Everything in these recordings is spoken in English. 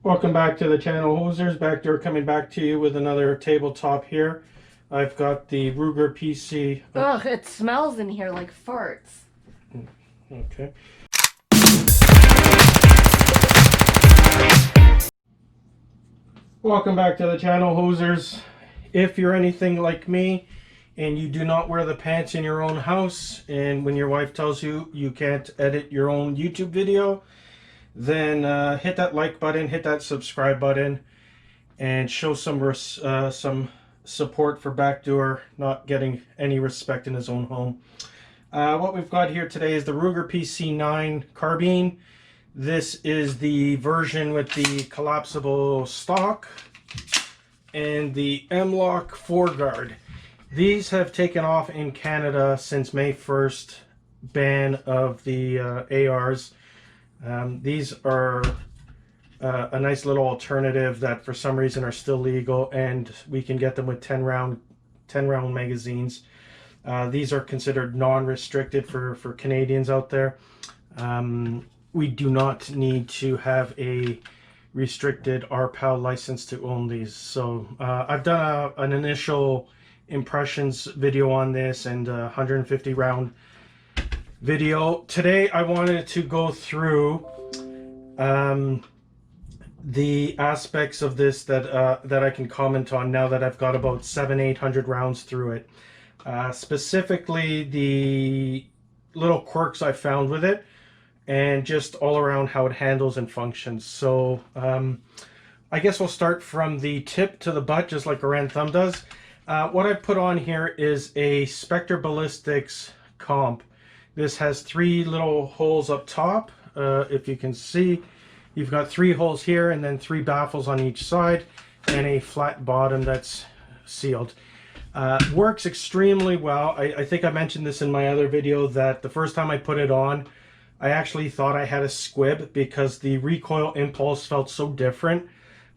Welcome back to the channel, Hosers. Backdoor coming back to you with another tabletop here. I've got the Ruger PC. Ugh, it smells in here like farts. Okay. Welcome back to the channel, Hosers. If you're anything like me and you do not wear the pants in your own house, and when your wife tells you you can't edit your own YouTube video, then hit that like button, hit that subscribe button, and show some support for Backdoor not getting any respect in his own home. What we've got here today is the Ruger PC9 carbine. This is the version with the collapsible stock and the MLok foreguard. These have taken off in Canada since May 1st ban of the ARs. These are a nice little alternative that for some reason are still legal, and we can get them with 10 round magazines. These are considered non-restricted for Canadians out there. We do not need to have a restricted RPAL license to own these. So I've done an initial impressions video on this and a 150 round video. Today I wanted to go through the aspects of this that I can comment on now that I've got about 700-800 rounds through it. Specifically the little quirks I found with it, and just all around how it handles and functions. So I guess we'll start from the tip to the butt, just like a Ran Thumb does. What I put on here is a Spectre Ballistics comp. This has 3 little holes up top. If you can see, you've got 3 holes here and then 3 baffles on each side and a flat bottom that's sealed. Works extremely well. I think I mentioned this in my other video that the first time I put it on, I actually thought I had a squib because the recoil impulse felt so different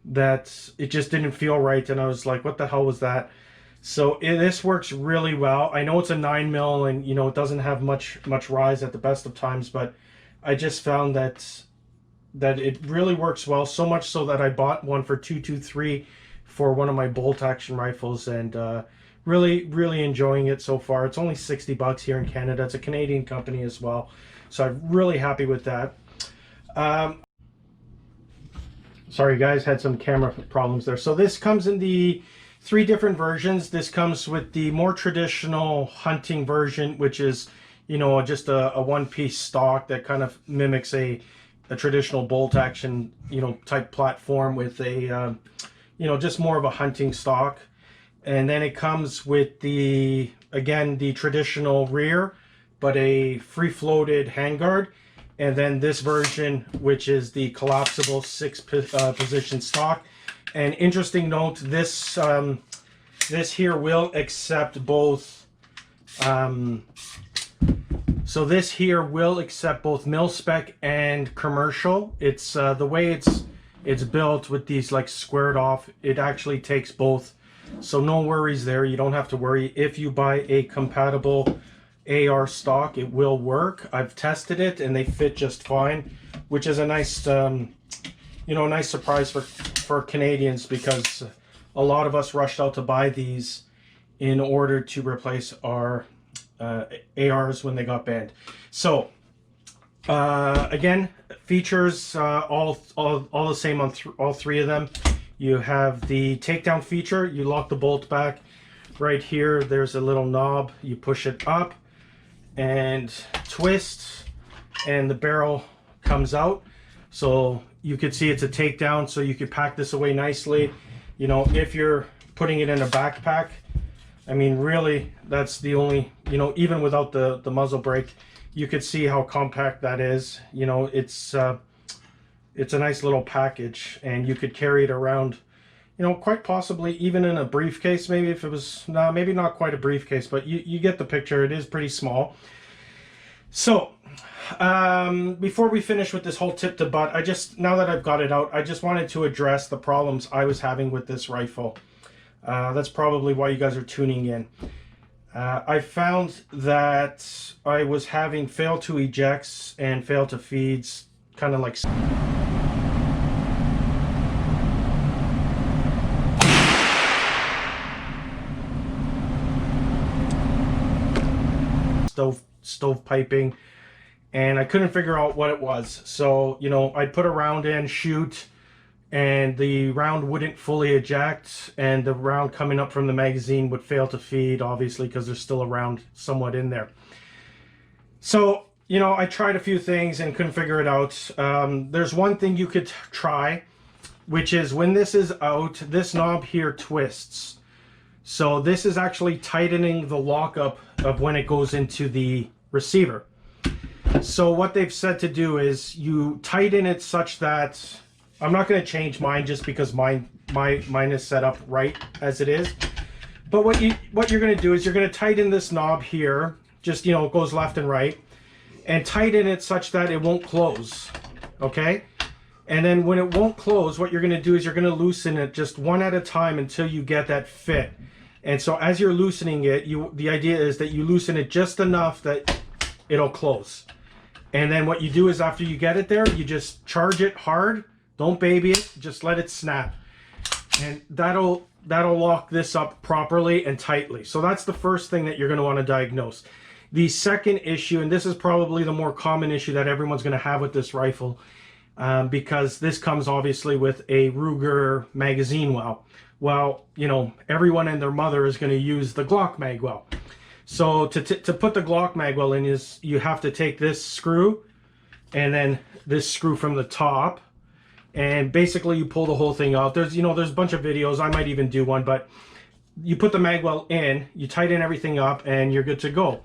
that it just didn't feel right, and I was like, what the hell was that? So this works really well. I know it's a 9mm and it doesn't have much rise at the best of times, but I just found that it really works well, so much so that I bought one for $223 for one of my bolt action rifles, and really enjoying it so far. It's only 60 bucks here in Canada. It's a Canadian company as well, so I'm really happy with that. Sorry guys, had some camera problems there. So this comes in the 3 different versions. This comes with the more traditional hunting version, which is just a one-piece stock that kind of mimics a traditional bolt action type platform with a just more of a hunting stock. And then it comes with the traditional rear, but a free floated handguard. And then this version, which is the collapsible 6 position stock. And interesting note, this here will accept both. So this here will accept both mil-spec and commercial. It's the way it's built with these like squared off. It actually takes both, so no worries there. You don't have to worry. If you buy a compatible AR stock, it will work. I've tested it and they fit just fine, which is a nice nice surprise for Canadians, because a lot of us rushed out to buy these in order to replace our ARs when they got banned. So again, features all the same on all 3 of them. You have the takedown feature. You lock the bolt back right here. There's a little knob. You push it up and twist, and the barrel comes out. So you could see it's a takedown, so you could pack this away nicely. If you're putting it in a backpack, I mean, really, that's the only, even without the muzzle brake, you could see how compact that is. It's a nice little package, and you could carry it around, quite possibly even in a briefcase, maybe, if it was, maybe not quite a briefcase, but you get the picture. It is pretty small. So before we finish with this whole tip to butt, now that I've got it out, I just wanted to address the problems I was having with this rifle. That's probably why you guys are tuning in. I found that I was having fail to ejects and fail to feeds, kind of like stove piping, and I couldn't figure out what it was. So, you know, I'd put a round in, shoot, and the round wouldn't fully eject, and the round coming up from the magazine would fail to feed, obviously, because there's still a round somewhat in there. So, you know, I tried a few things and couldn't figure it out. There's one thing you could try, which is when this is out, this knob here twists. So this is actually tightening the lockup of when it goes into the receiver. So what they've said to do is you tighten it such that, I'm not going to change mine just because mine is set up right as it is. But what you're going to do is you're going to tighten this knob here, just, you know, it goes left and right, and tighten it such that it won't close, okay? And then when it won't close, what you're going to do is you're going to loosen it just one at a time until you get that fit. And so as you're loosening it, the idea is that you loosen it just enough that it'll close. And then what you do is after you get it there, you just charge it hard. Don't baby it, just let it snap. And that'll lock this up properly and tightly. So that's the first thing that you're going to want to diagnose. The second issue, and this is probably the more common issue that everyone's going to have with this rifle, because this comes obviously with a Ruger magazine well. Well, you know, everyone and their mother is going to use the Glock mag well. So to put the Glock mag well in, is you have to take this screw and then this screw from the top, and basically you pull the whole thing out. There's a bunch of videos, I might even do one, but you put the mag well in, you tighten everything up, and you're good to go.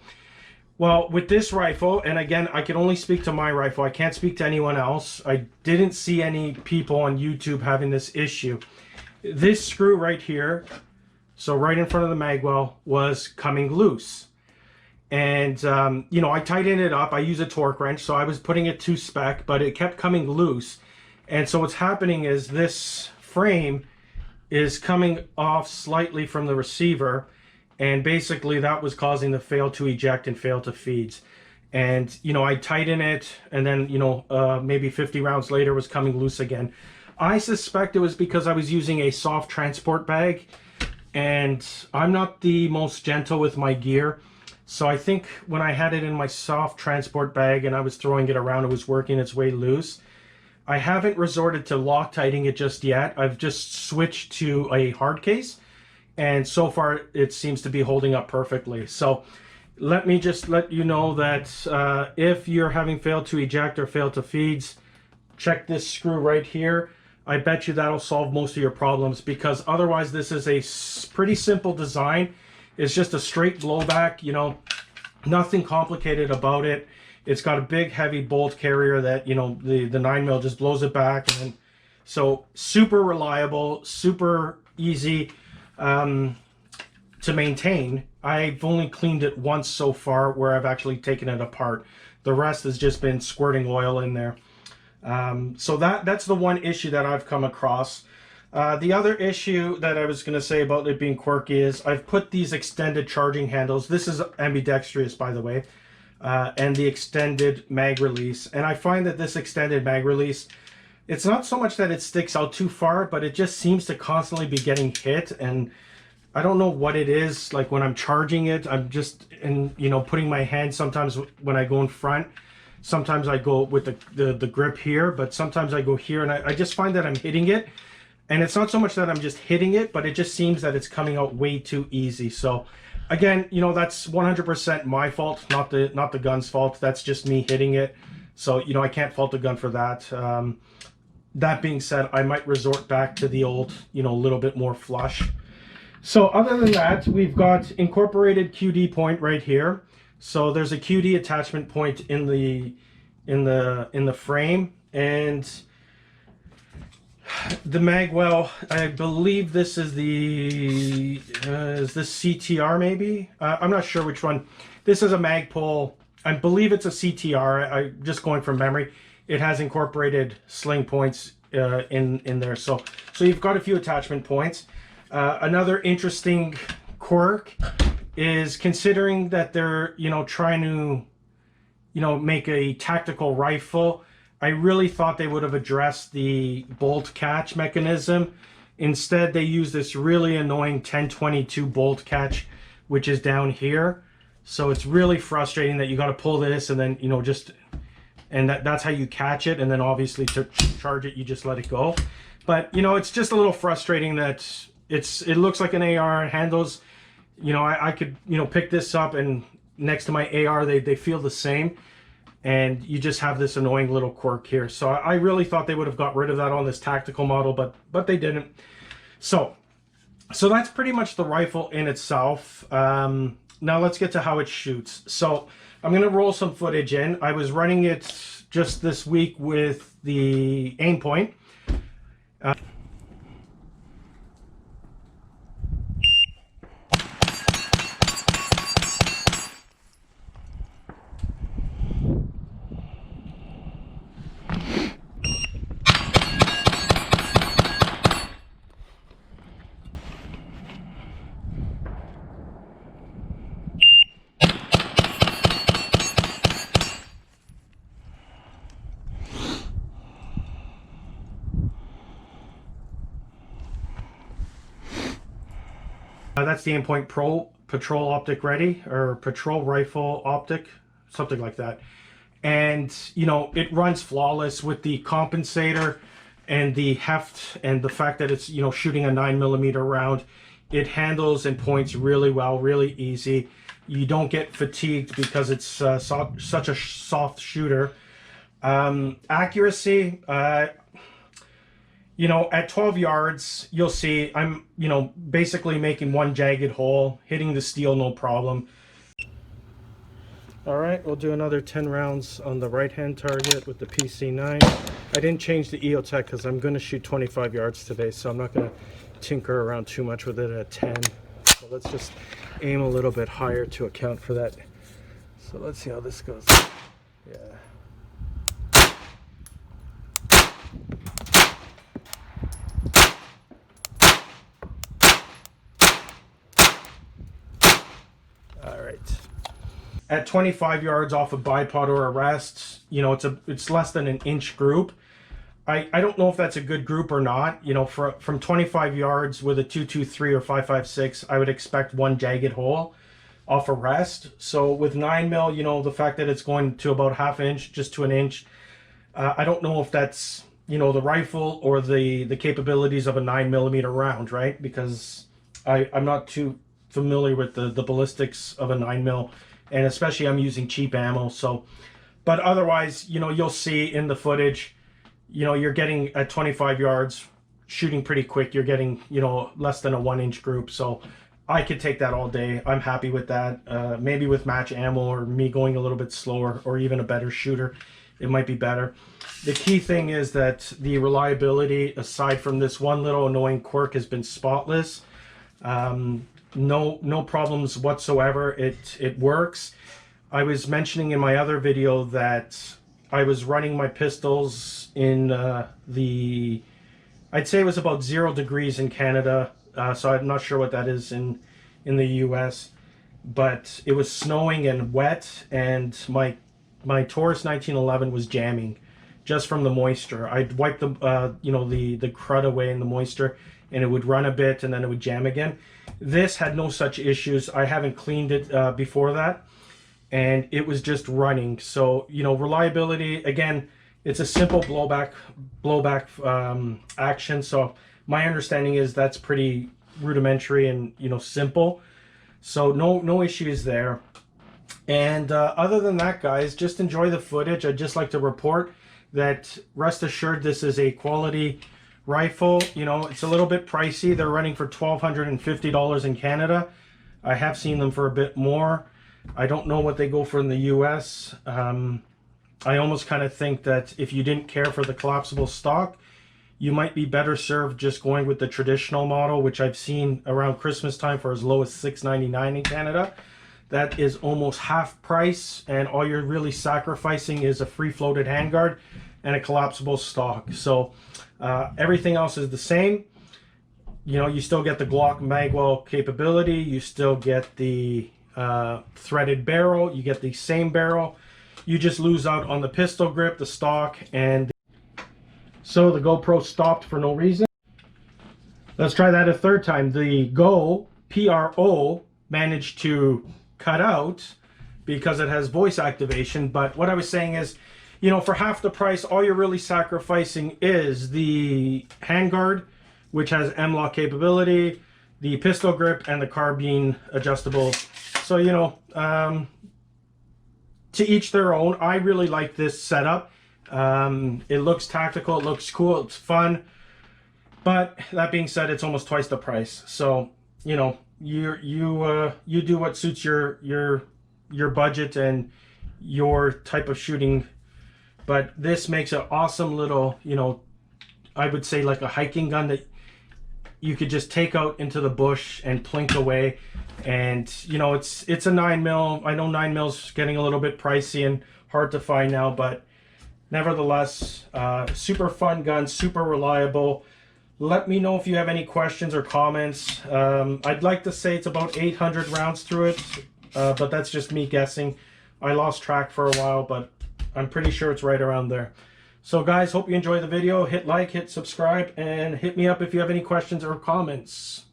Well, with this rifle, and again, I can only speak to my rifle, I can't speak to anyone else. I didn't see any people on YouTube having this issue. This screw right here, so right in front of the mag well, was coming loose. And, you know, I tightened it up. I use a torque wrench, so I was putting it to spec, but it kept coming loose. And so what's happening is this frame is coming off slightly from the receiver, and basically that was causing the fail to eject and fail to feeds. And, you know, I tighten it, and then, you know, maybe 50 rounds later was coming loose again. I suspect it was because I was using a soft transport bag, and I'm not the most gentle with my gear. So I think when I had it in my soft transport bag and I was throwing it around, it was working its way loose. I haven't resorted to Loctiting it just yet. I've just switched to a hard case, and so far it seems to be holding up perfectly. So let me just let you know that if you're having failed to eject or failed to feeds, check this screw right here. I bet you that'll solve most of your problems, because otherwise this is a pretty simple design. It's just a straight blowback, you know, nothing complicated about it. It's got a big heavy bolt carrier that, you know, the 9mm just blows it back. And then, so super reliable, super easy to maintain. I've only cleaned it once so far where I've actually taken it apart. The rest has just been squirting oil in there. So that's the one issue that I've come across. The other issue that I was going to say about it being quirky is I've put these extended charging handles. This is ambidextrous, by the way. And the extended mag release. And I find that this extended mag release, it's not so much that it sticks out too far, but it just seems to constantly be getting hit. And I don't know what it is. Like when I'm charging it, I'm just, you know, putting my hand sometimes when I go in front. Sometimes I go with the grip here, but sometimes I go here, and I just find that I'm hitting it. And it's not so much that I'm just hitting it, but it just seems that it's coming out way too easy. So again, you know, that's 100% my fault, not the gun's fault. That's just me hitting it. So, you know, I can't fault the gun for that. That being said, I might resort back to the old, you know, little bit more flush. So other than that, we've got incorporated QD point right here. So there's a QD attachment point in the frame, and the mag well, I believe this is this CTR maybe? I'm not sure which one. This is a mag pull. I believe it's a CTR. I'm just going from memory. It has incorporated sling points in there. So you've got a few attachment points. Another interesting quirk is, considering that they're, you know, trying to, you know, make a tactical rifle, I really thought they would have addressed the bolt catch mechanism. Instead, they use this really annoying 1022 bolt catch, which is down here. So it's really frustrating that you got to pull this and then, you know, just, and that's how you catch it. And then obviously to charge it, you just let it go. But, you know, it's just a little frustrating that it looks like an AR, handles, you know, I could, you know, pick this up and next to my AR, they feel the same. And you just have this annoying little quirk here. So I really thought they would have got rid of that on this tactical model, but they didn't. So that's pretty much the rifle in itself. Now let's get to how it shoots. So I'm going to roll some footage in. I was running it just this week with the aim point. That's the Aimpoint Pro Patrol Optic Ready, or Patrol Rifle Optic, something like that. And, you know, it runs flawless with the compensator and the heft and the fact that it's, you know, shooting a 9mm round. It handles and points really well, really easy. You don't get fatigued because it's such a soft shooter. Accuracy, you know, at 12 yards, you'll see I'm, you know, basically making one jagged hole, hitting the steel, no problem. All right, we'll do another 10 rounds on the right-hand target with the PC9. I didn't change the EOTech because I'm going to shoot 25 yards today, so I'm not going to tinker around too much with it at 10. So let's just aim a little bit higher to account for that. So let's see how this goes. Yeah. At 25 yards off a bipod or a rest, you know, it's less than an inch group. I don't know if that's a good group or not. You know, from 25 yards with a 223 or 556, I would expect one jagged hole off a rest. So with 9mm, you know, the fact that it's going to about ½ inch, just to an inch, I don't know if that's, you know, the rifle or the capabilities of a 9mm round, right? Because I'm not too familiar with the ballistics of a 9mm. And especially I'm using cheap ammo, so, but otherwise, you know, you'll see in the footage, you know, you're getting at 25 yards, shooting pretty quick. You're getting, you know, less than a 1-inch group. So I could take that all day. I'm happy with that. Maybe with match ammo or me going a little bit slower or even a better shooter, it might be better. The key thing is that the reliability, aside from this one little annoying quirk, has been spotless. No problems whatsoever. It works. I was mentioning in my other video that I was running my pistols in I'd say it was about 0 degrees in Canada, so I'm not sure what that is in the US, but it was snowing and wet, and my Taurus 1911 was jamming just from the moisture. I'd wipe the you know, the crud away in the moisture, and it would run a bit and then it would jam again. This had no such issues. I haven't cleaned it before that, and it was just running. So, you know, reliability, again, it's a simple blowback action. So my understanding is that's pretty rudimentary and, you know, simple. So no issues there. And other than that, guys, just enjoy the footage. I'd just like to report that, rest assured, this is a quality rifle. You know, it's a little bit pricey. They're running for $1,250 in Canada. I have seen them for a bit more. I don't know what they go for in the US. I almost kind of think that if you didn't care for the collapsible stock, you might be better served just going with the traditional model, which I've seen around Christmas time for as low as $6.99 in Canada. That is almost half price, and all you're really sacrificing is a free floated handguard and a collapsible stock. So everything else is the same. You know, you still get the Glock magwell capability. You still get the threaded barrel. You get the same barrel. You just lose out on the pistol grip, the stock, and so the GoPro stopped for no reason. Let's try that a third time. The Go, P-R-O, managed to cut out because it has voice activation. But what I was saying is, you know, for half the price, all you're really sacrificing is the handguard, which has MLok capability, the pistol grip, and the carbine adjustable. So, you know, to each their own. I really like this setup. It looks tactical, it looks cool, it's fun. But that being said, it's almost twice the price. So, you know, you do what suits your budget and your type of shooting. But this makes an awesome little, you know, I would say like a hiking gun that you could just take out into the bush and plink away. And, you know, it's a 9mm. I know 9mm getting a little bit pricey and hard to find now, but nevertheless, super fun gun, super reliable. Let me know if you have any questions or comments. I'd like to say it's about 800 rounds through it, but that's just me guessing. I lost track for a while, but I'm pretty sure it's right around there. So guys, hope you enjoyed the video. Hit like, hit subscribe, and hit me up if you have any questions or comments.